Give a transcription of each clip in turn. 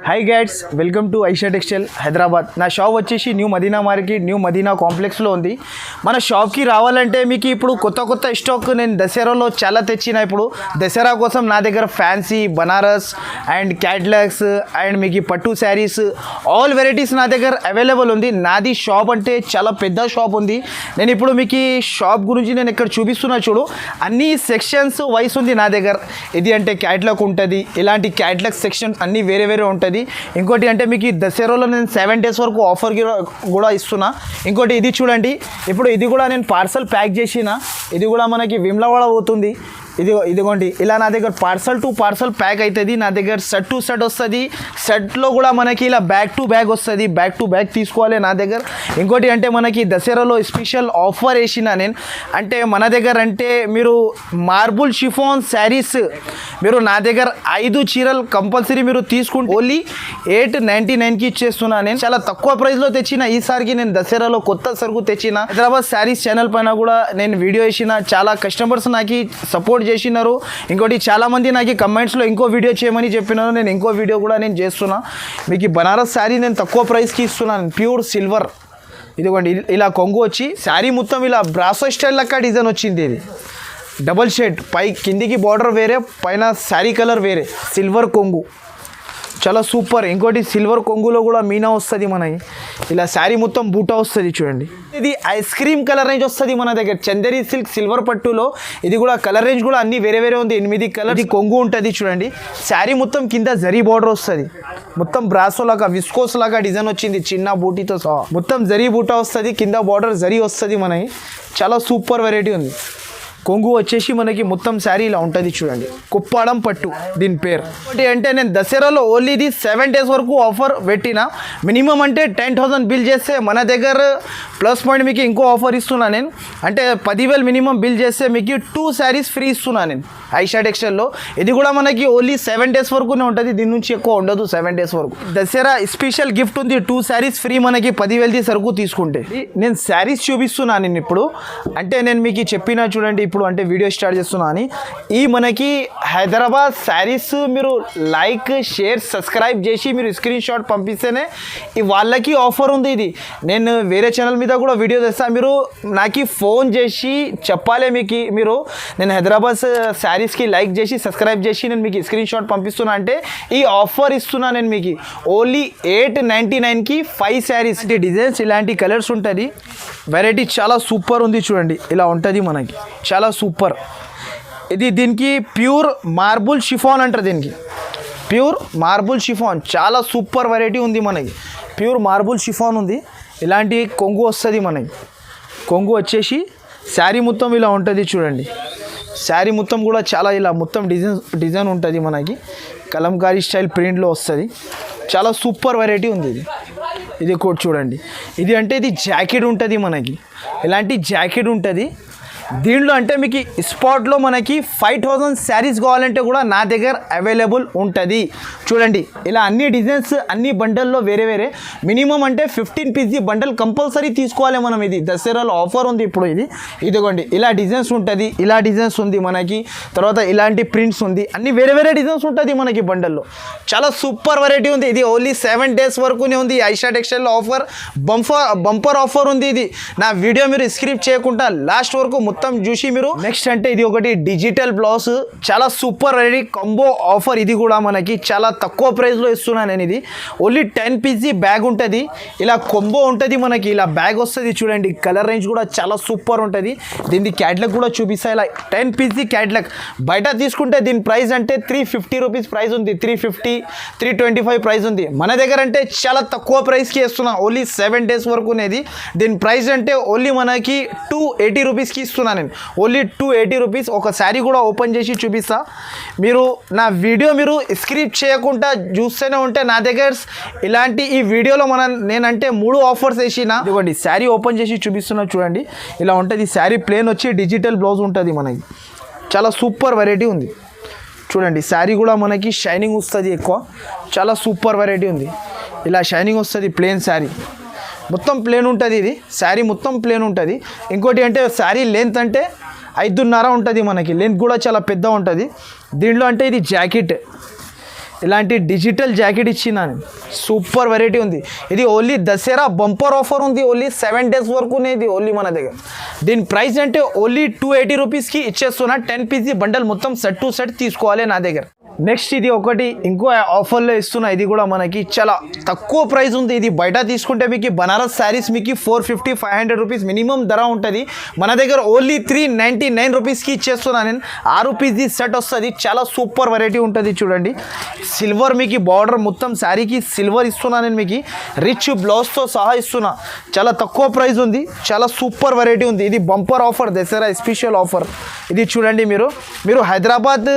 Hi guides, welcome to Aisha textile Hyderabad. నా shop వచ్చేసి new Madina market, new Madina కాంప్లెక్స్లో ఉంది. మన షాప్కి రావాలంటే మీకు ఇప్పుడు కొత్త స్టాక్ నేను దసరాలో చాలా తెచ్చిన. ఇప్పుడు దసరా కోసం నా దగ్గర fancy, Banaras and catalogues and మీకు పట్టు శారీస్ ఆల్ వెరైటీస్ నా దగ్గర అవైలబుల్ ఉంది. నాది షాప్ అంటే చాలా పెద్ద షాప్ ఉంది. నేను ఇప్పుడు మీకు షాప్ గురించి నేను ఇక్కడ చూపిస్తున్నా చూడు. అన్ని సెక్షన్స్ వైస్ ఉంది నా దగ్గర. ఇది అంటే క్యాట్లాగ్ ఉంటుంది, ఇలాంటి క్యాట్లాగ్ సెక్షన్ అన్నీ వేరే వేరే ఉంటుంది. ఇంకోటి అంటే మీకు ఈ దసరాలో నేను 7 days వరకు ఆఫర్ కూడా ఇస్తున్నా. ఇంకోటి ఇది చూడండి, ఇప్పుడు ఇది కూడా నేను పార్సల్ ప్యాక్ చేసిన. ఇది కూడా మనకి విమ్లవాడ పోతుంది. ఇదిగోండి, ఇలా నా దగ్గర పార్సల్ టు పార్సల్ ప్యాక్ అవుతుంది. నా దగ్గర సెట్ టు సెట్ వస్తుంది. సెట్లో కూడా మనకి ఇలా బ్యాగ్ టు బ్యాగ్ వస్తుంది. బ్యాగ్ టు బ్యాగ్ తీసుకోవాలి నా దగ్గర. ఇంకోటి అంటే మనకి దసరాలో స్పెషల్ ఆఫర్ వేసిన నేను. అంటే మన దగ్గర అంటే మీరు మార్బుల్ షిఫాన్ శారీస్ మీరు నా దగ్గర 5 చీరలు కంపల్సరీ మీరు తీసుకుంటే ఓన్లీ 899కి ఇచ్చేస్తున్నా. నేను చాలా తక్కువ ప్రైస్లో తెచ్చిన. ఈసారికి నేను దసరాలో కొత్త సరుకు తెచ్చిన. హైదరాబాద్ శారీస్ ఛానల్ పైన కూడా నేను వీడియో వేసిన. చాలా కస్టమర్స్ నాకు సపోర్ట్ చేసినారు. ఇంకోటి చాలామంది నాకు కమెంట్స్లో ఇంకో వీడియో చేయమని చెప్పినారు. నేను ఇంకో వీడియో కూడా నేను చేస్తున్నా. మీకు బనారస్ శారీ నేను తక్కువ ప్రైస్కి ఇస్తున్నాను, ప్యూర్ సిల్వర్. ఇదిగోండి, ఇలా కొంగు వచ్చి శారీ మొత్తం ఇలా బ్రాసో స్టైల్ లెక్క డిజైన్ వచ్చింది. ఇది డబల్ షేడ్, పై కిందికి బార్డర్ వేరే, పైన శారీ కలర్ వేరే, సిల్వర్ కొంగు చాలా సూపర్. ఇంకోటి సిల్వర్ కొంగులో కూడా మీనా వస్తుంది మనకి. ఇలా శారీ మొత్తం బూటా వస్తుంది చూడండి. ఇది ఐస్ క్రీమ్ కలర్ రేంజ్ వస్తుంది మన దగ్గర. చందేరి సిల్క్ సిల్వర్ పట్టులో ఇది కూడా కలర్ రేంజ్ కూడా అన్ని వేరే వేరే ఉంది. 8 కలర్. ఇది కొంగు ఉంటుంది చూడండి. శారీ మొత్తం కింద జరీ బార్డర్ వస్తుంది. మొత్తం బ్రాసో లాగా, విస్కోస్ లాగా డిజైన్ వచ్చింది చిన్న బూటీతో సహా. మొత్తం జరీ బూటా వస్తుంది, కింద బార్డర్ జరీ వస్తుంది మనకి. చాలా సూపర్ వెరైటీ ఉంది. కొంగు వచ్చేసి మనకి మొత్తం శారీ ఇలా ఉంటుంది చూడండి. కుప్పాడం పట్టు దీని పేరు. అంటే నేను దసరాలో ఓన్లీ ఇది 7 days వరకు ఆఫర్ పెట్టిన. మినిమం అంటే 10,000 బిల్ చేస్తే మన దగ్గర ప్లస్ పాయింట్ మీకు ఇంకో ఆఫర్ ఇస్తున్నా నేను. అంటే 10,000 మినిమం బిల్ చేస్తే మీకు 2 శారీస్ ఫ్రీ ఇస్తున్నా నేను ఐషా టెక్స్టైల్లో. ఇది కూడా మనకి ఓన్లీ 7 days వరకునే ఉంటుంది, దీని నుంచి ఎక్కువ ఉండదు. 7 days వరకు దసరా స్పెషల్ గిఫ్ట్ ఉంది. 2 శారీస్ ఫ్రీ మనకి 10,000 సరుకు తీసుకుంటే. నేను శారీస్ చూపిస్తున్నాను నేను ఇప్పుడు. అంటే నేను మీకు చెప్పినా చూడండి, ఇప్పుడు అంటే వీడియో స్టార్ట్ చేస్తున్నా అని. ఈ మనకి హైదరాబాద్ శారీస్ మీరు లైక్, షేర్, సబ్స్క్రైబ్ చేసి మీరు స్క్రీన్ షాట్ పంపిస్తేనే వాళ్ళకి ఆఫర్ ఉంది. ఇది నేను వేరే ఛానల్ మీద కూడా వీడియో తెస్తాను. మీరు నాకు ఫోన్ చేసి చెప్పాలి మీకు, మీరు నేను హైదరాబాద్ శారీస్కి లైక్ చేసి సబ్స్క్రైబ్ చేసి నేను మీకు స్క్రీన్ షాట్ పంపిస్తున్నా అంటే ఈ ఆఫర్ ఇస్తున్నా నేను మీకు. ఓన్లీ 899కి 5 శారీస్. డిజైన్స్ ఇలాంటి కలర్స్ ఉంటుంది. వెరైటీ చాలా సూపర్ ఉంది చూడండి. ఇలా ఉంటుంది మనకి, చాలా సూపర్. ఇది దీనికి ప్యూర్ మార్బుల్ షిఫాన్ అంటారు. దీనికి ప్యూర్ మార్బుల్ షిఫాన్ చాలా సూపర్ వెరైటీ ఉంది మనకి. ప్యూర్ మార్బుల్ షిఫాన్ ఉంది. ఇలాంటి కొంగు వస్తుంది మనకి. కొంగు వచ్చేసి శారీ మొత్తం ఇలా ఉంటుంది చూడండి. శారీ మొత్తం కూడా చాలా ఇలా మొత్తం డిజైన్ ఉంటుంది మనకి. కలంకారీ స్టైల్ ప్రింట్లో వస్తుంది. చాలా సూపర్ వెరైటీ ఉంది ఇది. ఇది కోట్ చూడండి. ఇది అంటే ఇది జాకెట్ ఉంటుంది మనకి. ఇలాంటి జాకెట్ ఉంటుంది దీంట్లో. అంటే మీకు స్పాట్లో మనకి 5,000 శారీస్ కావాలంటే కూడా నా దగ్గర అవైలబుల్ ఉంటుంది చూడండి. ఇలా అన్ని డిజైన్స్ అన్ని బండల్లో వేరే వేరే. మినిమం అంటే 15 pieces బండల్ కంపల్సరీ తీసుకోవాలి మనం. ఇది దసరాలో ఆఫర్ ఉంది ఇప్పుడు. ఇదిగోండి, ఇలా డిజైన్స్ ఉంటుంది, ఇలా డిజైన్స్ ఉంది మనకి. తర్వాత ఇలాంటి ప్రింట్స్ ఉంది, అన్ని వేరే వేరే డిజైన్స్ ఉంటుంది మనకి బండల్లో. చాలా సూపర్ వెరైటీ ఉంది. ఇది ఓన్లీ 7 days వరకునే ఉంది. ఐషా టెక్స్టైల్లో ఆఫర్ బంపర్ ఆఫర్ ఉంది. ఇది నా వీడియో మీరు స్క్రిప్ట్ చేయకుండా లాస్ట్ వరకు మొత్తం చూసి మీరు. నెక్స్ట్ అంటే ఇది ఒకటి డిజిటల్ బ్లౌజ్, చాలా సూపర్ వెరైటీ కాంబో ఆఫర్. ఇది కూడా మనకి చాలా తక్కువ ప్రైస్లో ఇస్తున్నాను నేను. ఇది ఓన్లీ 10 pieces బ్యాగ్ ఉంటుంది. ఇలా కొంబో ఉంటుంది మనకి. ఇలా బ్యాగ్ వస్తుంది చూడండి. కలర్ రేంజ్ కూడా చాలా సూపర్ ఉంటుంది. దీని క్యాట్లాగ్ కూడా చూపిస్తాయి. ఇలా 10 pieces క్యాట్లాగ్. బయట తీసుకుంటే దీని ప్రైస్ అంటే 350 రూపీస్ ప్రైస్ ఉంది. 350, 325 ప్రైస్ ఉంది. మన దగ్గర అంటే చాలా తక్కువ ప్రైస్కి ఇస్తున్నా. ఓన్లీ 7 days వరకు అనేది. దీని ప్రైస్ అంటే ఓన్లీ మనకి 280 రూపీస్కి ఇస్తున్నా నేను. Only 280 rupees. ఒక శారీ కూడా ఓపెన్ చేసి చూపిస్తా. మీరు నా వీడియో మీరు స్క్రిప్ట్ చేయకుండా చూస్తూనే ఉంటే నా దగ్గర ఇలాంటి ఈ వీడియోలో నేనంటే 3 ఆఫర్స్ వేసిన. ఇదిగోండి, శారీ ఓపెన్ చేసి చూపిస్తున్నా చూడండి. ఇలా ఉంటుంది శారీ. ప్లేన్ వచ్చి డిజిటల్ బ్లౌజ్ ఉంటుంది మనకి. చాలా సూపర్ వెరైటీ ఉంది చూడండి. శారీ కూడా మనకి షైనింగ్ వస్తుంది ఎక్కువ. చాలా సూపర్ వెరైటీ ఉంది. ఇలా షైనింగ్ వస్తుంది. ప్లేన్ శారీ మొత్తం ప్లేన్ ఉంటుంది. ఇది శారీ మొత్తం ప్లేన్ ఉంటుంది. ఇంకోటి అంటే శారీ లెంత్ అంటే 5.5 ఉంటుంది మనకి. లెంత్ కూడా చాలా పెద్ద ఉంటుంది దీంట్లో. అంటే ఇది జాకెట్, ఇలాంటి డిజిటల్ జాకెట్ ఇచ్చినాను, సూపర్ వెరైటీ ఉంది. ఇది ఓన్లీ దసరా బంపర్ ఆఫర్ ఉంది, ఓన్లీ 7 days వరకు ఇది ఓన్లీ మన దగ్గర. దీని ప్రైస్ అంటే ఓన్లీ 280 రూపీస్కి ఇచ్చేస్తున్నా. 10 pieces బండల్ మొత్తం సెట్ టు సెట్ తీసుకోవాలి నా దగ్గర. నెక్స్ట్ ఇది ఒకటి ఇంకో ఆఫర్లో ఇస్తున్నా, ఇది కూడా మనకి చాలా తక్కువ ప్రైస్ ఉంది. ఇది బయట తీసుకుంటే మీకు బనారస్ శారీస్ మీకు 450-500 రూపీస్ మినిమం ధర ఉంటుంది. మన దగ్గర ఓన్లీ 399 రూపీస్కి ఇచ్చేస్తున్నా నేను. 6 pieces సెట్ వస్తుంది, చాలా సూపర్ వెరైటీ ఉంటుంది. చూడండి సిల్వర్ మీకు బార్డర్ మొత్తం శారీకి సిల్వర్ ఇస్తున్నా నేను, మీకు రిచ్ బ్లౌజ్తో సహా ఇస్తున్నా. చాలా తక్కువ ప్రైస్ ఉంది, చాలా సూపర్ వెరైటీ ఉంది. ఇది bumper offer, Dasara special offer. ఇది చూడండి మీరు హైదరాబాద్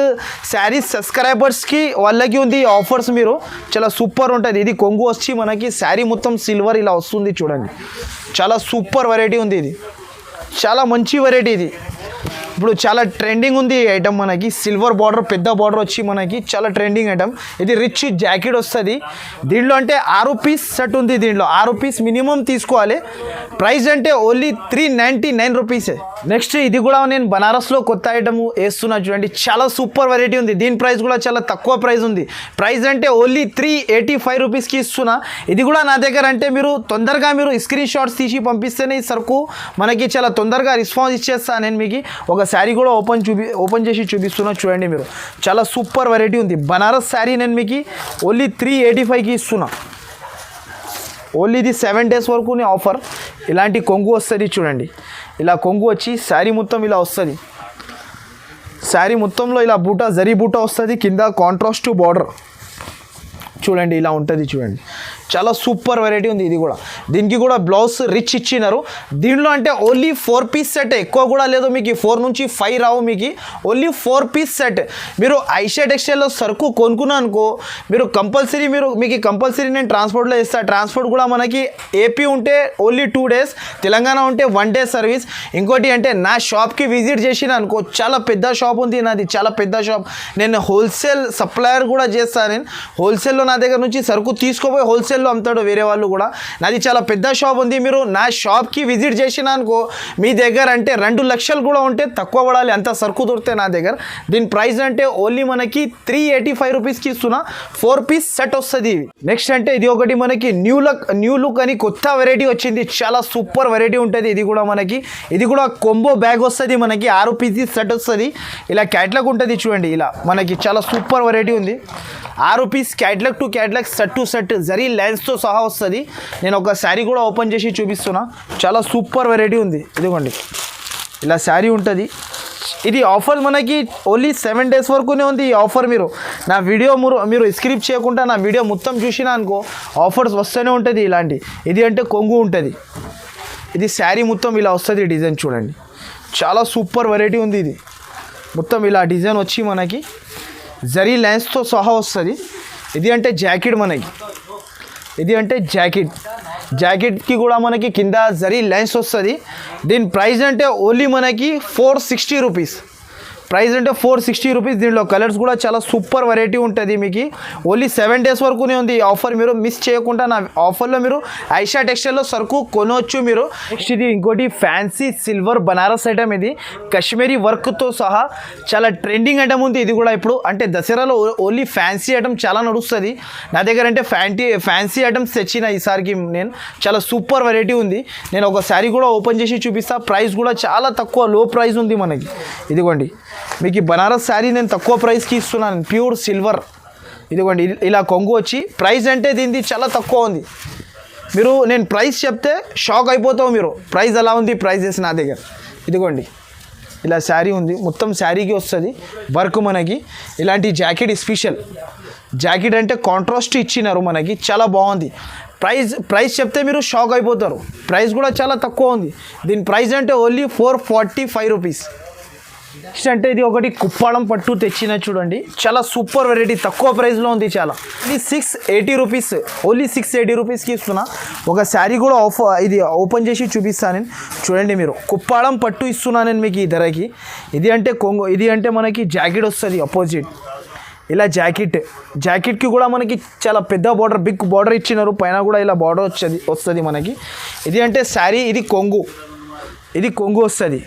శారీస్ సబ్స్క్రైబర్స్కి వాళ్ళకి ఉంది ఈ ఆఫర్స్. మీరు చాలా సూపర్ ఉంటుంది. ఇది కొంగు వచ్చి మనకి శారీ మొత్తం సిల్వర్ ఇలా వస్తుంది. చూడండి చాలా సూపర్ వెరైటీ ఉంది. ఇది చాలా మంచి వెరైటీ. ఇది ఇప్పుడు చాలా ట్రెండింగ్ ఉంది ఈ ఐటమ్. మనకి సిల్వర్ బార్డర్ పెద్ద బార్డర్ వచ్చి మనకి చాలా ట్రెండింగ్ ఐటమ్. ఇది రిచ్ జాకెట్ వస్తుంది. దీంట్లో అంటే 6 piece సెట్ ఉంది. దీంట్లో 6 piece మినిమం తీసుకోవాలి. ప్రైస్ అంటే ఓన్లీ 399 రూపీసే. నెక్స్ట్ ఇది కూడా నేను బనారస్లో కొత్త ఐటమ్ వేస్తున్నా. చూడండి చాలా సూపర్ వెరైటీ ఉంది. దీని ప్రైస్ కూడా చాలా తక్కువ ప్రైస్ ఉంది. ప్రైస్ అంటే ఓన్లీ 385 రూపీస్కి ఇస్తున్నా. ఇది కూడా నా దగ్గర అంటే మీరు తొందరగా మీరు స్క్రీన్ షాట్స్ తీసి పంపిస్తేనే ఈ సరుకు మనకి చాలా తొందరగా రెస్పాన్స్ ఇచ్చేస్తాను నేను. మీకు ఒక శారీ కూడా ఓపెన్ చేసి చూపిస్తున్నా. చూడండి మీరు చాలా సూపర్ వెరైటీ ఉంది. బనారస్ శారీ నేను మీకు ఓన్లీ 385కి ఇస్తున్నా. ఓన్లీ ఇది 7 days వరకు ఆఫర్. ఇలాంటి కొంగు వస్తుంది. చూడండి ఇలా కొంగు వచ్చి శారీ మొత్తం ఇలా వస్తుంది. శారీ మొత్తంలో ఇలా బూటా జరీ బూటా వస్తుంది. కింద కాంట్రాస్ట్ బార్డర్ చూడండి ఇలా ఉంటుంది. చూడండి చాలా సూపర్ వెరైటీ ఉంది. ఇది కూడా దీనికి కూడా బ్లౌజ్ రిచ్ ఇచ్చినారు. దీంట్లో అంటే ఓన్లీ 4 piece సెట్, ఎక్కువ కూడా లేదు. మీకు 4 నుంచి 5 రావు. మీకు ఓన్లీ 4 piece సెట్. మీరు ఐషా టెక్స్టైల్లో సరుకు కొనుక్కున్నా అనుకో, మీరు కంపల్సరీ మీకు కంపల్సరీ నేను ట్రాన్స్పోర్ట్లో ఇస్తాను. ట్రాన్స్పోర్ట్ కూడా మనకి ఏపీ ఉంటే ఓన్లీ 2 days, తెలంగాణ ఉంటే 1 day సర్వీస్. ఇంకోటి అంటే నా షాప్కి విజిట్ చేసిన అనుకో, చాలా పెద్ద షాప్ ఉంది నాది, చాలా పెద్ద షాప్. నేను హోల్సేల్ సప్లయర్ కూడా చేస్తాను. నేను హోల్సేల్లో నా దగ్గర నుంచి సరుకు తీసుకోపోయి హోల్సేల్లో అమ్ముతాడు వేరే వాళ్ళు కూడా. నాది చాలా పెద్ద షాప్ ఉంది. మీరు నా షాప్కి విజిట్ చేసిన అనుకో, మీ దగ్గర అంటే 2 లక్షలు కూడా ఉంటే తక్కువ పడాలి, అంత సరుకు దొరికితే నా దగ్గర. దీని ప్రైస్ అంటే ఓన్లీ మనకి 385 రూపీస్కి ఇస్తున్నా. 4 piece సెట్ వస్తుంది. నెక్స్ట్ అంటే ఇది ఒకటి మనకి న్యూ లుక్ అని కొత్త వెరైటీ వచ్చింది. చాలా సూపర్ వెరైటీ ఉంటుంది. ఇది కూడా కొంబో బ్యాగ్ వస్తుంది. మనకి 6 pieces సెట్ వస్తుంది. ఇలా క్యాట్లాగ్ ఉంటుంది. చూడండి ఇలా మనకి చాలా సూపర్ వెరైటీ ఉంది. 6 piece catalogue to catalogue, set to set, zari లైన్స్తో సహా వస్తుంది. నేను ఒక శారీ కూడా ఓపెన్ చేసి చూపిస్తున్నా. చాలా సూపర్ వెరైటీ ఉంది. ఇదిగోండి ఇలా శారీ ఉంటుంది. ఇది ఆఫర్ మనకి ఓన్లీ 7 days వరకునే ఉంది ఈ ఆఫర్. నా వీడియో మీరు స్క్రిప్ట్ చేయకుండా నా వీడియో మొత్తం చూసినా అనుకో, ఆఫర్స్ వస్తూనే ఉంటుంది ఇలాంటి. ఇది అంటే కొంగు ఉంటుంది. ఇది శారీ మొత్తం ఇలా వస్తుంది. డిజైన్ చూడండి చాలా సూపర్ వెరైటీ ఉంది. ఇది మొత్తం ఇలా డిజైన్ వచ్చి మనకి జరీ లైన్స్తో సహా వస్తుంది. ఇది అంటే జాకెట్ మనకి. ఇది అంటే జాకెట్కి కూడా మనకి కింద జరీ లైన్స్ వస్తుంది. దీని ప్రైస్ అంటే ఓన్లీ మనకి 460 రూపీస్. ప్రైస్ అంటే 460 రూపీస్. దీంట్లో కలర్స్ కూడా చాలా సూపర్ వెరైటీ ఉంటుంది. మీకు ఓన్లీ 7 days వరకునే ఉంది ఈ ఆఫర్. మీరు మిస్ చేయకుండా నా ఆఫర్లో మీరు ఐషా టెక్స్టైల్లో సరుకు కొనవచ్చు మీరు. నెక్స్ట్ ఇది ఇంకోటి ఫ్యాన్సీ సిల్వర్ బనారస్ ఐటమ్. ఇది కాశ్మీరీ వర్క్తో సహా చాలా ట్రెండింగ్ ఐటమ్ ఉంది. ఇది కూడా ఇప్పుడు అంటే దసరాలో ఓన్లీ ఫ్యాన్సీ ఐటమ్ చాలా నడుస్తుంది. నా దగ్గర అంటే ఫ్యాన్సీ ఐటమ్స్ తెచ్చిన ఈసారికి నేను. చాలా సూపర్ వెరైటీ ఉంది. నేను ఒక శారీ కూడా ఓపెన్ చేసి చూపిస్తా. ప్రైస్ కూడా చాలా తక్కువ, లో ప్రైస్ ఉంది మనకి. ఇదిగోండి మీకు బనారస్ శారీ నేను తక్కువ ప్రైస్కి ఇస్తున్నాను. Pure silver. ఇదిగోండి ఇలా కొంగు వచ్చి ప్రైస్ అంటే దీనిది చాలా తక్కువ ఉంది. నేను ప్రైస్ చెప్తే షాక్ అయిపోతావు మీరు. ప్రైస్ ఎలా ఉంది ప్రైజెస్ నా దగ్గర. ఇదిగోండి ఇలా శారీ ఉంది. మొత్తం శారీకి వస్తుంది వర్క్ మనకి. ఇలాంటి జాకెట్ స్పెషల్ జాకెట్ అంటే కాంట్రాస్ట్ ఇచ్చినారు మనకి, చాలా బాగుంది. ప్రైస్ చెప్తే మీరు షాక్ అయిపోతారు. ప్రైస్ కూడా చాలా తక్కువ ఉంది. దీని ప్రైస్ అంటే ఓన్లీ 445 రూపీస్. నెక్స్ట్ అంటే ఇది ఒకటి కుప్పాడం పట్టు తెచ్చిన. చూడండి చాలా సూపర్ వెరైటీ, తక్కువ ప్రైస్లో ఉంది. చాలా ఇది 680 రూపీస్. ఓన్లీ 680 రూపీస్కి ఇస్తున్నా. ఒక శారీ కూడా ఇది ఓపెన్ చేసి చూపిస్తాను నేను. చూడండి మీరు కుప్పాడం పట్టు ఇస్తున్నాను నేను మీకు ఈ ధరకి. ఇది అంటే కొంగు. ఇది అంటే మనకి జాకెట్ వస్తుంది అపోజిట్. ఇలా జాకెట్కి కూడా మనకి చాలా పెద్ద బార్డర్, బిగ్ బార్డర్ ఇచ్చినారు. పైన కూడా ఇలా బార్డర్ వస్తుంది మనకి. ఇది అంటే శారీ. ఇది కొంగు వస్తుంది.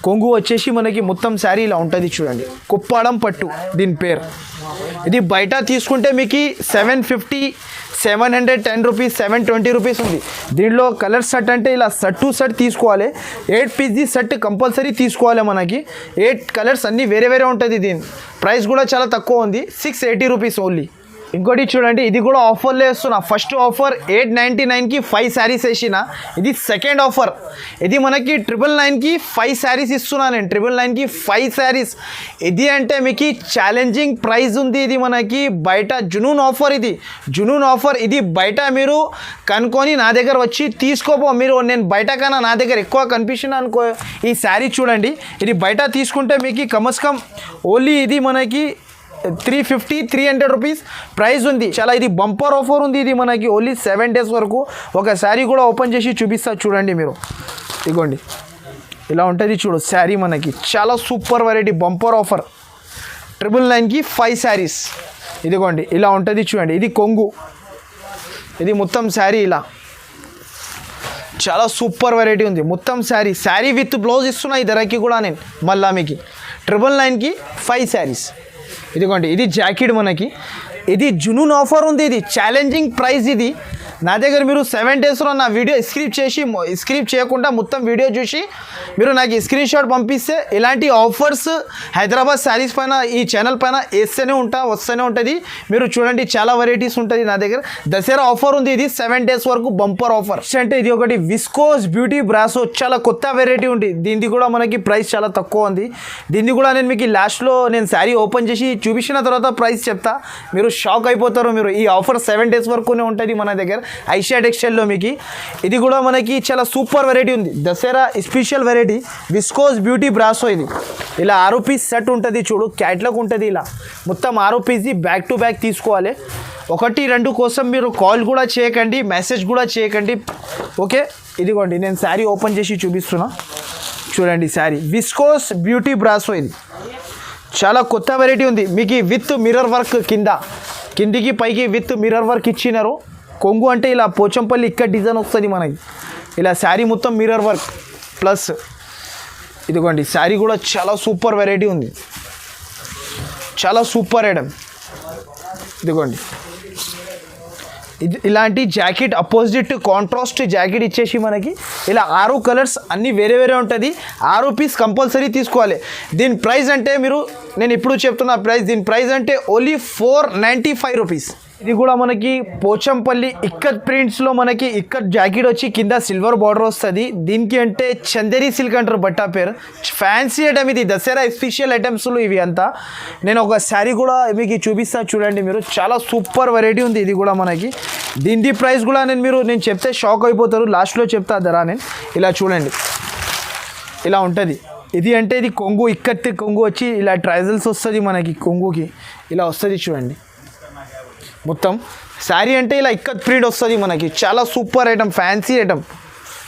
కొంగు వచ్చేసి మనకి మొత్తం శారీ ఇలా ఉంటుంది. చూడండి కుప్పాడం పట్టు దీని పేరు. ఇది బయట తీసుకుంటే మీకు 750 710 రూపీస్ 720 రూపీస్ ఉంది. దీంట్లో కలర్ సెట్ అంటే ఇలా సెట్ టు సెట్ తీసుకోవాలి. 8 పీస్ది సెట్ కంపల్సరీ తీసుకోవాలి. మనకి 8 కలర్స్ అన్నీ వేరే వేరే ఉంటుంది. దీని ప్రైస్ కూడా చాలా తక్కువ ఉంది, 680 రూపీస్ ఓన్లీ. ఇంకోటి చూడండి, ఇది కూడా ఆఫర్లో వేస్తున్నా. ఫస్ట్ ఆఫర్ 899కి 5 శారీస్ వేసిన. ఇది సెకండ్ ఆఫర్. ఇది మనకి 999కి 5 శారీస్ ఇస్తున్నా నేను. 999కి 5 శారీస్. ఇది అంటే మీకు ఛాలెంజింగ్ ప్రైస్ ఉంది. ఇది మనకి బయట జునూన్ ఆఫర్. ఇది జునూన్ ఆఫర్. ఇది బయట మీరు కనుక్కొని నా దగ్గర వచ్చి తీసుకోపో. మీరు నేను బయట కన్నా నా దగ్గర ఎక్కువ కనిపిస్తున్నా అనుకో. ఈ శారీ చూడండి, ఇది బయట తీసుకుంటే మీకు కమస్కమ్ ఓన్లీ ఇది మనకి 350 300 రూపీస్ ప్రైస్ ఉంది. చాలా ఇది బంపర్ ఆఫర్ ఉంది. ఇది మనకి ఓన్లీ 7 డేస్ వరకు. ఒక శారీ కూడా ఓపెన్ చేసి చూపిస్తా చూడండి మీరు. ఇదిగోండి ఇలా ఉంటుంది చూడు శారీ. మనకి చాలా సూపర్ వెరైటీ బంపర్ ఆఫర్. 999కి 5 శారీస్. ఇదిగోండి ఇలా ఉంటుంది చూడండి. ఇది కొంగు. ఇది మొత్తం శారీ ఇలా చాలా సూపర్ వెరైటీ ఉంది. మొత్తం శారీ విత్ బ్లౌజ్ ఇస్తున్నా ఈ ధరకి కూడా నేను. మళ్ళా మీకు 999కి 5 శారీస్. ఇదిగోండి ఇది జాకెట్ మనకి. ఇది జునూన్ ఆఫర్ ఉంది. ఇది ఛాలెంజింగ్ ప్రైస్. ఇది నా దగ్గర మీరు 7 డేస్లో నా వీడియో స్క్రిప్ట్ చేయకుండా మొత్తం వీడియో చూసి మీరు నాకు స్క్రీన్ షాట్ పంపిస్తే ఇలాంటి ఆఫర్స్ హైదరాబాద్ శారీస్ పైన ఈ ఛానల్ పైన వస్తూనే ఉంటుంది. మీరు చూడండి చాలా వెరైటీస్ ఉంటుంది నా దగ్గర. దసరా ఆఫర్ ఉంది. ఇది 7 డేస్ వరకు బంపర్ ఆఫర్. అంటే ఇది ఒకటి విస్కోస్ బ్యూటీ బ్రాసో చాలా కొత్త వెరైటీ ఉంది. దీనికి కూడా మనకి ప్రైస్ చాలా తక్కువ ఉంది. దీన్ని కూడా నేను మీకు లాస్ట్లో నేను శారీ ఓపెన్ చేసి చూపించిన తర్వాత ప్రైస్ చెప్తా. మీరు షాక్ అయిపోతారు. మీరు ఈ ఆఫర్ 7 డేస్ వరకునే ఉంటుంది మన దగ్గర ఐషియా టెక్స్టైల్లో మీకు. ఇది కూడా మనకి చాలా సూపర్ వెరైటీ ఉంది. Dasara special variety viscose beauty brasso. ఇది ఇలా 6 పీస్ సెట్ ఉంటుంది చూడు. క్యాట్లాగ్ ఉంటుంది ఇలా మొత్తం 6 పీస్ది బ్యాక్ టు బ్యాక్ తీసుకోవాలి. 1 2 కోసం మీరు కాల్ కూడా చేయకండి, మెసేజ్ కూడా చేయకండి. ఓకే ఇదిగోండి నేను శారీ ఓపెన్ చేసి చూపిస్తున్నా చూడండి. Sari viscose beauty brasso. ఇది చాలా కొత్త వెరైటీ ఉంది. మీకు విత్ మిర్రర్ వర్క్ కిందికి పైకి విత్ మిర్రర్ వర్క్ ఇచ్చినారు. కొంగు అంటే ఇలా పోచంపల్లి ఇక్కడ డిజైన్ వస్తుంది మనకి. ఇలా శారీ మొత్తం మిర్రర్ వర్క్ ప్లస్. ఇదిగోండి శారీ కూడా చాలా సూపర్ వెరైటీ ఉంది. చాలా సూపర్ ఐటమ్. ఇదిగోండి ఇది ఇలాంటి జాకెట్ అపోజిట్ కాంట్రాస్ట్ జాకెట్ ఇచ్చేసి మనకి ఇలా 6 కలర్స్ అన్నీ వేరే వేరే ఉంటుంది. 6 పీస్ కంపల్సరీ తీసుకోవాలి. దీని ప్రైస్ అంటే నేను ఇప్పుడు చెప్తున్న ప్రైస్. దీని ప్రైస్ అంటే ఓన్లీ 495 రూపీస్. ఇది కూడా మనకి పోచంపల్లి ఇక్కత్ ప్రింట్స్లో మనకి ఇక్కత్ జాకెట్ వచ్చి కింద సిల్వర్ బార్డర్ వస్తుంది. దీనికి అంటే చందేరి సిల్క్ అంటారు బట్టా పేరు. ఫ్యాన్సీ ఐటమ్ ఇది. దసరా స్పెషల్ ఐటమ్స్లు ఇవి అంతా. నేను ఒక శారీ కూడా మీకు చూపిస్తా చూడండి మీరు. చాలా సూపర్ వెరైటీ ఉంది ఇది కూడా మనకి. దీని ప్రైస్ కూడా నేను చెప్తే షాక్ అయిపోతారు. లాస్ట్లో చెప్తా ధర నేను. ఇలా చూడండి ఇలా ఉంటుంది. ఇది అంటే ఇది కొంగు ఇక్కత్ కొంగు వచ్చి ఇలా ట్రైజల్స్ వస్తుంది మనకి. కొంగుకి ఇలా వస్తుంది చూడండి మొత్తం. శారీ అంటే ఇలా ఇక్కత్ ప్రింట్ వస్తుంది మనకి. చాలా సూపర్ ఐటమ్, ఫ్యాన్సీ ఐటమ్.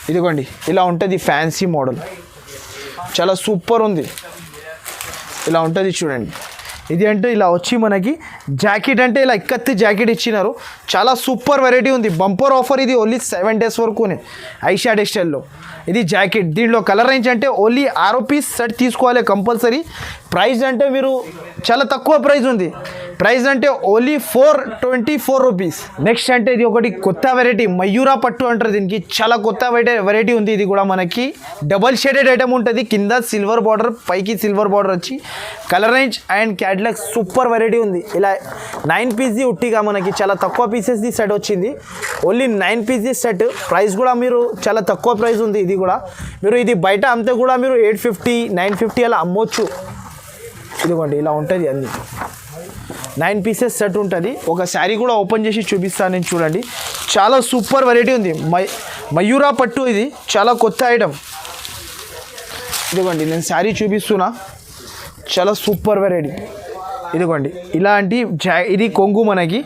ఇదిగోండి ఇలా ఉంటుంది ఫ్యాన్సీ మోడల్. చాలా సూపర్ ఉంది. ఇలా ఉంటుంది చూడండి. ఇది అంటే ఇలా వచ్చి మనకి జాకెట్ అంటే ఇలా ఇక్కత్ జాకెట్ ఇచ్చినారు. చాలా సూపర్ వెరైటీ ఉంది. Bumper offer. ఇది ఓన్లీ 7 డేస్ వరకునే ఐషియా టెక్స్టైల్లో. ఇది జాకెట్. దీంట్లో కలర్ రేంజ్ అంటే ఓన్లీ 6 పీస్ సెట్ తీసుకోవాలి కంపల్సరీ. ప్రైస్ అంటే మీరు చాలా తక్కువ ప్రైస్ ఉంది. ప్రైస్ అంటే ఓన్లీ 424 రూపీస్. నెక్స్ట్ అంటే ఇది ఒకటి కొత్త వెరైటీ మయూరా పట్టు అంటారు దీనికి. చాలా కొత్త వెరైటీ ఉంది. ఇది కూడా మనకి డబల్ షేడెడ్ ఐటమ్ ఉంటుంది. కింద సిల్వర్ బార్డర్ పైకి సిల్వర్ బార్డర్ వచ్చి colour range and catalogue super variety ఉంది. ఇలా 9 పీస్ది ఉట్టిగా మనకి చాలా తక్కువ పీసెస్ది సెట్ వచ్చింది. ఓన్లీ 9 పీస్ది సెట్. ప్రైస్ కూడా మీరు చాలా తక్కువ ప్రైస్ ఉంది. ఇది కూడా మీరు ఇది బయట అమ్మితే కూడా మీరు 850 950 అలా అమ్మొచ్చు. ఇదిగోండి ఇలా ఉంటుంది అన్నీ. 9 పీసెస్ సెట్ ఉంటుంది. ఒక శారీ కూడా ఓపెన్ చేసి చూపిస్తాను నేను చూడండి. చాలా సూపర్ వెరైటీ ఉంది. మయూరా పట్టు. ఇది చాలా కొత్త ఐటమ్. ఇదిగోండి నేను శారీ చూపిస్తున్నా. చాలా సూపర్ వెరైటీ. ఇదిగోండి ఇలాంటి ఇది కొంగు మనకి.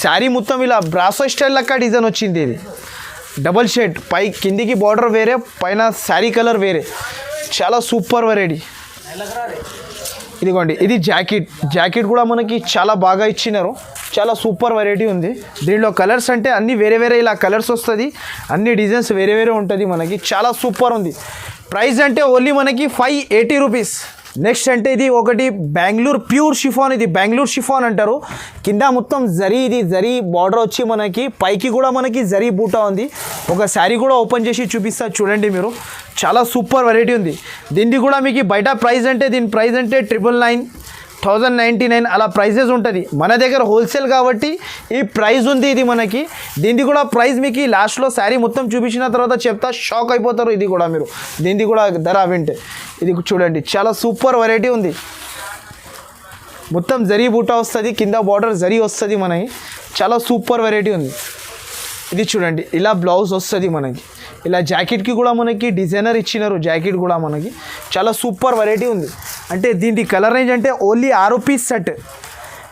శారీ మొత్తం ఇలా బ్రాసో స్టైల్ లెక్క డిజైన్ వచ్చింది. ఇది డబల్ షేడ్ పై కిందికి బార్డర్ వేరే, పైన శారీ కలర్ వేరే. చాలా సూపర్ వెరైటీ. ఇదిగోండి ఇది జాకెట్ కూడా మనకి చాలా బాగా ఇచ్చినారు. చాలా సూపర్ వెరైటీ ఉంది. దీంట్లో కలర్స్ అంటే అన్నీ వేరే వేరే ఇలా కలర్స్ వస్తుంది. అన్ని డిజైన్స్ వేరే వేరే ఉంటుంది మనకి. చాలా సూపర్ ఉంది. ప్రైస్ అంటే ఓన్లీ మనకి 580 రూపీస్. నెక్స్ట్ అంటే ఇది ఒకటి బెంగళూరు ప్యూర్ షిఫాన్, ఇది బెంగళూరు షిఫాన్ అంటారు. కింద మొత్తం జరీ, ఇది జరీ బార్డర్ వచ్చి మనకి పైకి కూడా మనకి జరీ బూటా ఉంది. ఒక శారీ కూడా ఓపెన్ చేసి చూపిస్తా చూడండి మీరు. చాలా సూపర్ వెరైటీ ఉంది. దీనికి కూడా మీకు బయట ప్రైస్ అంటే దీని ప్రైస్ అంటే 999, 1099 అలా ప్రైజెస్ ఉంటుంది. మన దగ్గర హోల్సేల్ కాబట్టి ఈ ప్రైస్ ఉంది ఇది మనకి. దీనికి కూడా ప్రైస్ మీకు లాస్ట్లో శారీ మొత్తం చూపించిన తర్వాత చెప్తా, షాక్ అయిపోతారు. ఇది కూడా మీరు దీనికి కూడా ధర వింటే ఇది చూడండి, చాలా సూపర్ వెరైటీ ఉంది. మొత్తం జరీ బూటా వస్తుంది, కింద బార్డర్ జరీ వస్తుంది మనకి. చాలా సూపర్ వెరైటీ ఉంది. ఇది చూడండి, ఇలా బ్లౌజ్ వస్తుంది మనకి. ఇలా జాకెట్కి కూడా మనకి డిజైనర్ ఇచ్చినారు, జాకెట్ కూడా మనకి చాలా సూపర్ వెరైటీ ఉంది. అంటే దీనికి కలర్ రేంజ్ అంటే ఓన్లీ 6 రూపీస్ సెట్.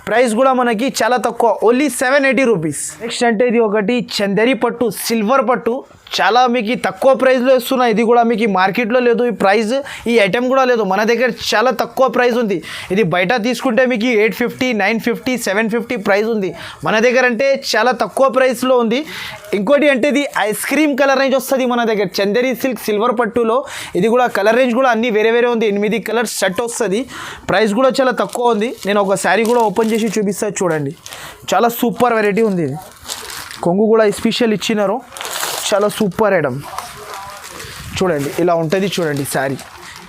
ప్రైస్ కూడా మనకి చాలా తక్కువ, ఓన్లీ 780 రూపీస్. నెక్స్ట్ అంటే ఇది ఒకటి చందేరి పట్టు, సిల్వర్ పట్టు, చాలా మీకు తక్కువ ప్రైస్లో ఇస్తున్నా. ఇది కూడా మీకు మార్కెట్లో లేదు ఈ ప్రైస్, ఈ ఐటెం కూడా లేదు. మన దగ్గర చాలా తక్కువ ప్రైస్ ఉంది. ఇది బయట తీసుకుంటే మీకు 850, 950, 750 ప్రైస్ ఉంది. మన దగ్గర అంటే చాలా తక్కువ ప్రైస్లో ఉంది. ఇంకోటి అంటే ఇది ఐస్ క్రీమ్ కలర్ రేంజ్ వస్తుంది మన దగ్గర, చందేరి సిల్క్ సిల్వర్ పట్టులో. ఇది కూడా కలర్ రేంజ్ కూడా అన్నీ వేరే వేరే ఉంది. 8 కలర్స్ సెట్ వస్తుంది. ప్రైస్ కూడా చాలా తక్కువ ఉంది. నేను ఒక శారీ కూడా ఓపెన్ చేసి చూపిస్తా చూడండి. చాలా సూపర్ వెరైటీ ఉంది. ఇది కొంగు కూడా స్పెషల్ ఇచ్చినారు, చాలా సూపర్ ఐటమ్. చూడండి ఇలా ఉంటుంది చూడండి శారీ.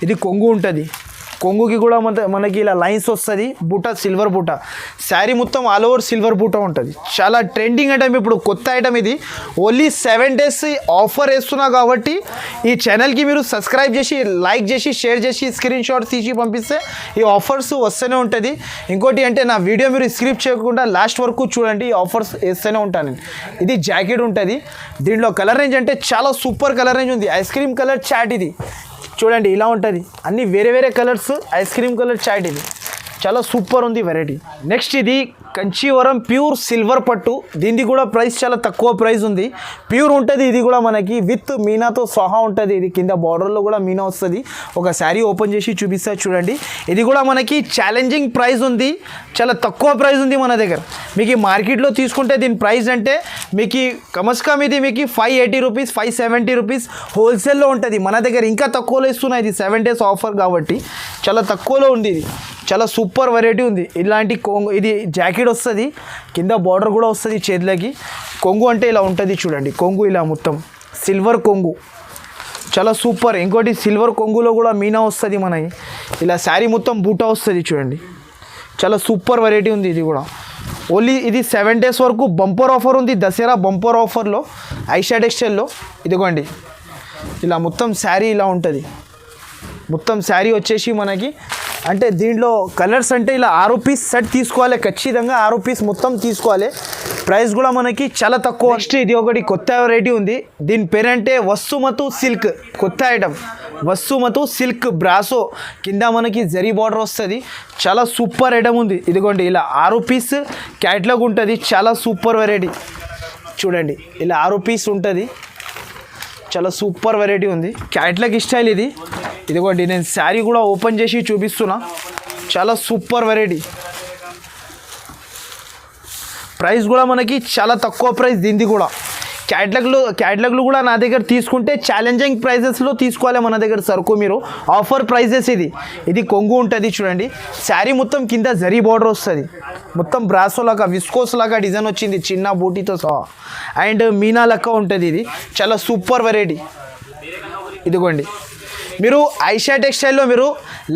ఇది కొంగు ఉంటుంది, కొంగుకి కూడా మనకి ఇలా లైన్స్ వస్తుంది, బూట సిల్వర్ బూట. శారీ మొత్తం ఆల్ ఓవర్ సిల్వర్ బూట ఉంటుంది. చాలా ట్రెండింగ్ ఐటమ్, ఇప్పుడు కొత్త ఐటమ్ ఇది. ఓన్లీ 7 డేస్ ఆఫర్ వేస్తున్నా కాబట్టి ఈ ఛానల్కి మీరు సబ్స్క్రైబ్ చేసి, లైక్ చేసి, షేర్ చేసి, స్క్రీన్ షాట్ తీసి పంపిస్తే ఈ ఆఫర్స్ వస్తూనే ఉంటుంది. ఇంకోటి అంటే నా వీడియో మీరు స్క్రిప్ట్ చేయకుండా లాస్ట్ వరకు చూడండి, ఈ ఆఫర్స్ వేస్తూనే ఉంటాను. ఇది జాకెట్ ఉంటుంది. దీంట్లో కలర్ రేంజ్ అంటే చాలా సూపర్ కలర్ రేంజ్ ఉంది. ఐస్ క్రీమ్ కలర్ చాట్ ఇది చూడండి, ఇలా ఉంటుంది. అన్ని వేరే వేరే colours, ice cream colour chart ఇది చాలా సూపర్ ఉంది వెరైటీ. నెక్స్ట్ ఇది కంచీవరం ప్యూర్ సిల్వర్ పట్టు. దీనికి కూడా ప్రైస్ చాలా తక్కువ ప్రైస్ ఉంది. ప్యూర్ ఉంటుంది. ఇది కూడా మనకి విత్ మీనాతో సహా ఉంటుంది. ఇది కింద బార్డర్లో కూడా మీనా వస్తుంది. ఒక శారీ ఓపెన్ చేసి చూపిస్తా చూడండి. ఇది కూడా మనకి ఛాలెంజింగ్ ప్రైస్ ఉంది, చాలా తక్కువ ప్రైస్ ఉంది మన దగ్గర. మీకు మార్కెట్లో తీసుకుంటే దీని ప్రైస్ అంటే మీకు కమస్కమ్ ఇది మీకు 580 రూపీస్, 570 రూపీస్ హోల్సేల్లో ఉంటుంది. మన దగ్గర ఇంకా తక్కువలో ఇస్తున్నాయి. ఇది 7 డేస్ ఆఫర్ కాబట్టి చాలా తక్కువలో ఉంది. ఇది చాలా సూపర్ వెరైటీ ఉంది. ఇలాంటి కొంగు, ఇది జాకెట్ వస్తుంది, కింద బార్డర్ కూడా వస్తుంది చేతులకి. కొంగు అంటే ఇలా ఉంటుంది చూడండి. కొంగు ఇలా మొత్తం సిల్వర్ కొంగు, చాలా సూపర్. ఇంకోటి సిల్వర్ కొంగులో కూడా మీనా వస్తుంది మనకి. ఇలా శారీ మొత్తం బూటా వస్తుంది చూడండి. చాలా సూపర్ వెరైటీ ఉంది. ఇది కూడా ఓన్లీ ఇది 7 డేస్ వరకు బంపర్ ఆఫర్ ఉంది. దసరా బంపర్ ఆఫర్లో ఐషా టెక్స్టైల్లో. ఇదిగోండి ఇలా మొత్తం శారీ ఇలా ఉంటుంది. మొత్తం శారీ వచ్చేసి మనకి అంటే దీంట్లో కలర్స్ అంటే ఇలా 6 రూపీస్ సెట్ తీసుకోవాలి, ఖచ్చితంగా 6 రూపీస్ మొత్తం తీసుకోవాలి. ప్రైస్ కూడా మనకి చాలా తక్కువ. నెక్స్ట్ ఇది ఒకటి కొత్త వెరైటీ ఉంది. దీని పేరంటే వసుమతు సిల్క్, కొత్త ఐటమ్. వసుమతు సిల్క్ బ్రాసో, కింద మనకి జరీ బార్డర్ వస్తుంది. చాలా సూపర్ ఐటమ్ ఉంది. ఇదిగోండి ఇలా 6 రూపీస్ క్యాట్లాగ్ ఉంటుంది. చాలా సూపర్ వెరైటీ చూడండి. ఇలా 6 రూపీస్ ఉంటుంది. చాలా సూపర్ వెరైటీ ఉంది. క్యాట్లాగ్ స్టైల్ ఇది. ఇదిగోండి నేను శారీ కూడా ఓపెన్ చేసి చూపిస్తున్నా. చాలా సూపర్ వెరైటీ. ప్రైస్ కూడా మనకి చాలా తక్కువ ప్రైస్. దీనిది కూడా క్యాట్లాగ్లు కూడా నా దగ్గర తీసుకుంటే ఛాలెంజింగ్ ప్రైజెస్లో తీసుకోవాలి మన దగ్గర సరుకు మీరు. ఆఫర్ ప్రైజెస్ ఇది కొంగు ఉంటుంది చూడండి. శారీ మొత్తం కింద జరీ బార్డర్ వస్తుంది. మొత్తం బ్రాసో లాగా, విస్కోస్ లాగా డిజైన్ వచ్చింది చిన్న బూటీతో సహా. అండ్ మీనా లెక్క ఉంటుంది. ఇది చాలా సూపర్ వెరైటీ. ఇదిగోండి మీరు ఐషా టెక్స్టైల్లో మీరు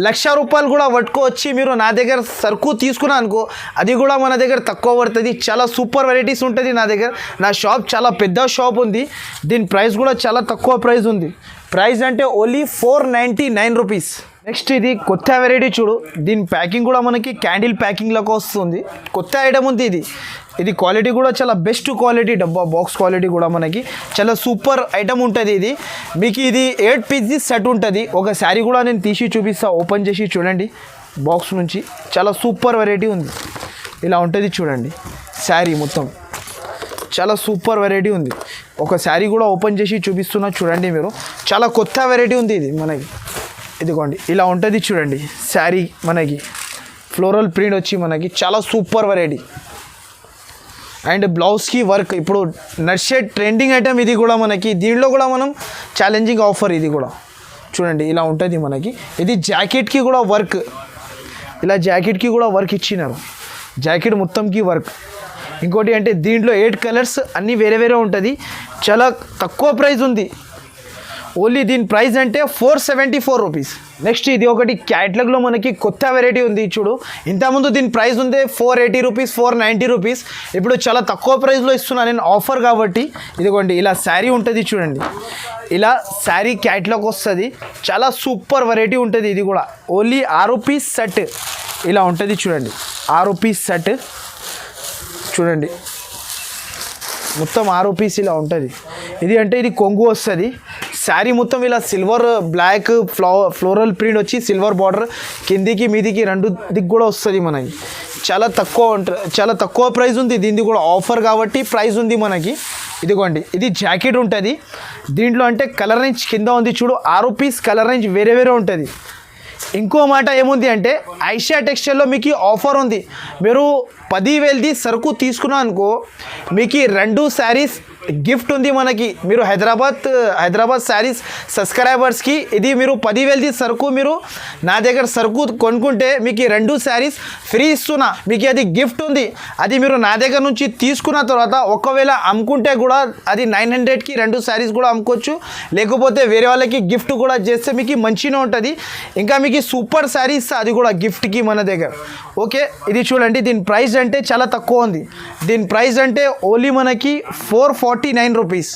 1,00,000 రూపాయలు కూడా పట్టుకోవచ్చి మీరు నా దగ్గర సరుకు తీసుకున్నా అనుకో, అది కూడా మన దగ్గర తక్కువ పడుతుంది. చాలా సూపర్ వెరైటీస్ ఉంటుంది నా దగ్గర. నా షాప్ చాలా పెద్ద షాప్ ఉంది. దీని ప్రైస్ కూడా చాలా తక్కువ ప్రైస్ ఉంది. ప్రైస్ అంటే ఓన్లీ 499 రూపీస్. నెక్స్ట్ ఇది కొత్త వెరైటీ చూడు. దీని ప్యాకింగ్ కూడా మనకి క్యాండిల్ ప్యాకింగ్ లాగా వస్తుంది. కొత్త ఐటమ్ ఉంది. ఇది క్వాలిటీ కూడా చాలా బెస్ట్ క్వాలిటీ, డబ్బా బాక్స్ క్వాలిటీ కూడా మనకి చాలా సూపర్ ఐటమ్ ఉంటుంది. ఇది మీకు ఇది 8 పీసెస్ సెట్ ఉంటుంది. ఒక శారీ కూడా నేను తీసి చూపిస్తా, ఓపెన్ చేసి చూడండి బాక్స్ నుంచి. చాలా సూపర్ వెరైటీ ఉంది. ఇలా ఉంటుంది చూడండి శారీ మొత్తం. చాలా సూపర్ వెరైటీ ఉంది. ఒక శారీ కూడా ఓపెన్ చేసి చూపిస్తున్నా చూడండి మీరు. చాలా కొత్త వెరైటీ ఉంది ఇది మనకి. ఇదిగోండి ఇలా ఉంటుంది చూడండి శారీ మనకి. ఫ్లోరల్ ప్రింట్ వచ్చి మనకి చాలా సూపర్ వెరైటీ. అండ్ బ్లౌజ్కి వర్క్ ఇప్పుడు నడిచే ట్రెండింగ్ ఐటమ్ ఇది కూడా మనకి. దీంట్లో కూడా మనం ఛాలెంజింగ్ ఆఫర్. ఇది కూడా చూడండి ఇలా ఉంటుంది మనకి. ఇది జాకెట్కి కూడా వర్క్, ఇలా జాకెట్కి కూడా వర్క్ ఇచ్చినారు, జాకెట్ మొత్తంకి వర్క్. ఇంకోటి అంటే దీంట్లో 8 కలర్స్ అన్నీ వేరే వేరే ఉంటుంది. చాలా తక్కువ ప్రైస్ ఉంది, ఓన్లీ దీని ప్రైస్ అంటే 474 రూపీస్. నెక్స్ట్ ఇది ఒకటి క్యాట్లాగ్లో మనకి కొత్త వెరైటీ ఉంది చూడు. ఇంతకుముందు దీని ప్రైస్ ఉంది 480 రూపీస్, 490 రూపీస్. ఇప్పుడు చాలా తక్కువ ప్రైస్లో ఇస్తున్నాను నేను ఆఫర్ కాబట్టి. ఇదిగోండి ఇలా శారీ ఉంటుంది చూడండి, ఇలా శారీ క్యాట్లాగ్ వస్తుంది. చాలా సూపర్ వెరైటీ ఉంటుంది. ఇది కూడా ఓన్లీ 6 పీస్ సెట్ ఇలా ఉంటుంది చూడండి, 6 పీస్ సెట్ చూడండి, మొత్తం 6 పీస్ ఇలా ఉంటుంది. ఇది అంటే ఇది కొంగు వస్తుంది. శారీ మొత్తం ఇలా సిల్వర్ బ్లాక్ ఫ్లోరల్ ప్రింట్ వచ్చి సిల్వర్ బార్డర్ కిందికి మీదికి 2 దిక్కు కూడా వస్తుంది మనకి. చాలా తక్కువ ప్రైస్ ఉంది దీనిది కూడా, ఆఫర్ కాబట్టి ప్రైస్ ఉంది మనకి. ఇదిగోండి ఇది జాకెట్ ఉంటుంది. దీంట్లో అంటే కలర్ రేంజ్ కింద ఉంది చూడు, 6 పీస్ కలర్ రేంజ్ వేరే వేరే ఉంటుంది. ఇంకో మాట ఏముంది అంటే ఐషా టెక్స్టైల్లో మీకు ఆఫర్ ఉంది. మీరు 10,000ది సరుకు తీసుకున్నా అనుకో, మీకు 2 శారీస్ గిఫ్ట్ ఉంది మనకి. మీరు హైదరాబాద్ శారీస్ సబ్స్క్రైబర్స్కి ఇది మీరు 10,000ది సరుకు మీరు నా దగ్గర సరుకు కొనుక్కుంటే మీకు 2 శారీస్ ఫ్రీ ఇస్తున్నా, మీకు అది గిఫ్ట్ ఉంది. అది మీరు నా దగ్గర నుంచి తీసుకున్న తర్వాత ఒకవేళ అమ్ముకుంటే కూడా అది 900కి 2 శారీస్ కూడా అమ్ముకోవచ్చు, లేకపోతే వేరే వాళ్ళకి గిఫ్ట్ కూడా చేస్తే మీకు మంచిగా ఉంటుంది. ఇంకా మీకు సూపర్ శారీస్ అది కూడా గిఫ్ట్కి మన దగ్గర. ఓకే ఇది చూడండి, దీని ప్రైస్ అంటే చాలా తక్కువ ఉంది. దీని ప్రైస్ అంటే ఓన్లీ మనకి 449 రూపీస్.